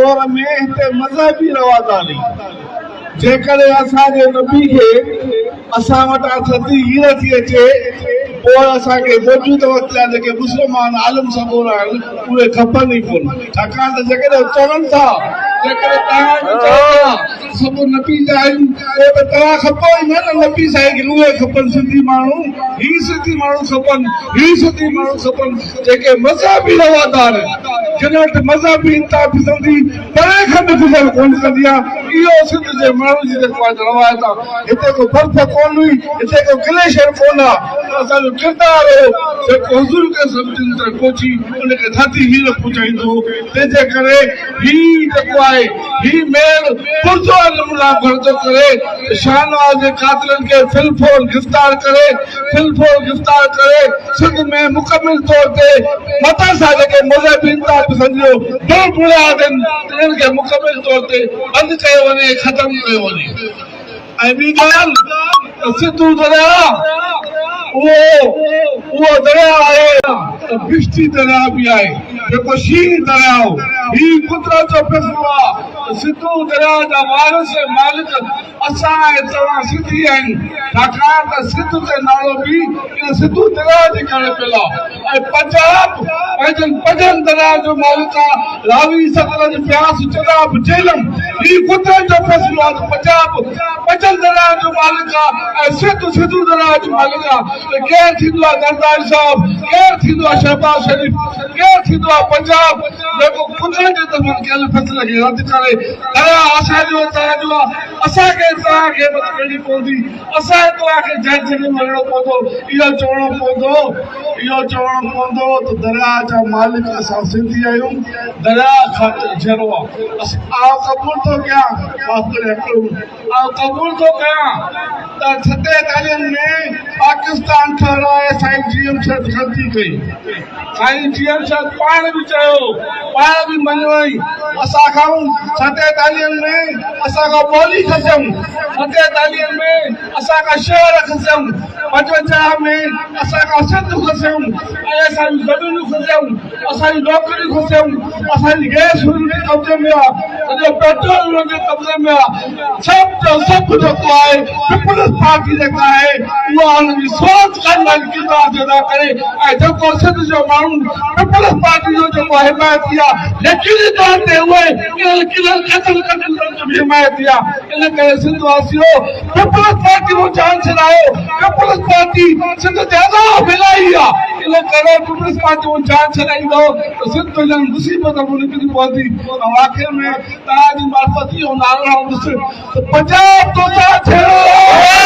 दौर में हिते मज़हबी रवादारी जेकॾहिं असांजे नबी खे असां वटां थधी हीर थी अचे पोइ असांखे मौजूद वक़्त जा जेके मुस्लमान आलम सबूर आहिनि उहे खपनि ई कोन छाकाणि त जेकॾहिं चवनि था जेकॾहिं तव्हां सभु नबी जा आहियूं पोइ त तव्हां खपो ई न नबी साईं खे उहे खपनि सिंधी माण्हू ही सिंधी माण्हू खपनि ही सिंधी माण्हू खपनि जेके मज़हबी रवादार जिन वटि मज़हबी इंता पसंदी परे खंड गुज़र कोन कंदी आहे इहो सिंध जे माण्हू जी जेको आहे रवायत आहे हिते को बर्फ़ कोन हुई हिते को ग्लेशियर कोन आहे असांजो किरदारु हो जेको हुज़ूर खे समुझनि ताईं पहुची उनखे थधी हीर पहुचाईंदो तंहिंजे करे ही जेको आहे ही मेल पुरजोर नमूना घुरंदो करे शाहनवाज़ जे कातिलनि खे फिलफोल गिरफ़्तार करे सिंध में मुकमिल तौर ते मथां सां जेके मज़हबी इंता पसंदियो दौर बुढ़ा आहिनि उन्हनि खे मुकमिल तौर ते बंदि कयो वञे ख़तमु कयो वञे ऐं ॿी ॻाल्हि सिंधू दरिया उहो दरिया आहे बिश्ती दरिया बि आहे जेको शीर दरिया ही कुदरत जो फ़ैसिलो आहे सिंधू दरिया जा वारिस मालिक असां ऐं तव्हां सिंधी आहिनि छाकाणि त सिंध ते नालो बि इन सिंधू दरिया जे करे पियल आहे ऐं पंजाब पंजनि दरिया जो मालिक आहे रावी सतलज ब्यास चनाब झेलम ही कुदरत जो फ़ैसिलो आहे पंजाब पंजनि दरिया जो मालिक आहे ऐं सिंधू दरिया जो मालिक आहे केरु थींदो आहे दरदारी साहिब केरु थींदो आहे शहबाज शरीफ़ केरु थींदो आहे पंजाब जेको कुदरत जे तरफ़ां कयल फ़ैसिले खे रद्द करे दरिया असांजो तव्हांजो आहे असांखे तव्हांखे मदद करणी पवंदी असांखे तव्हांखे जंहिं जॻह वञिणो पवंदो इहो चवणो पवंदो त दरिया जा मालिक असां सिंधी आहियूं दरिया ख़ातिर जहिड़ो आहे आउं क़बूल थो कयां क़बूल थो कयां त 47 में पाकिस्तान ठहिराए साईं जीएम शर्त ग़लती कई साईं जीएम शर्त पाण बि चयो पाण बि मञोई असां खां 47 में असां खां ॿोली खसियऊं 47 में असां खां शहर खसियऊं 55 में असां खां सिंध खसियऊं ऐं असांजी ज़मीनूं खसियऊं असांजी नौकरियूं खसियऊं असांजी गैस हुनजे कब्ज़े में आहे सॼो पेट्रोल हुनजे कब्ज़े में आहे सभु जेको आहे पीपल्स पार्टी जेका आहे उहा हुनजी सोच करण किरदारु अदा करे ऐं जेको सिंध जो माण्हू पीपल्स पार्टी जो जेको हिमायती आहे यकीनी तौर ते उहे हिमायती आहे इन करे सिंध वासियो पीपल्स पार्टी को जान छॾायो पीपल्स पार्टी सिंध ते अदा मिलाई आहे इन करे पीपल्स पार्टी को जान छॾाईंदो त सिंध में मुसीबत निकिरी पवंदी ऐं आख़िर में तव्हांजी मार्फत इहो नारो हणंदुसि त पंजाब तो छा थियो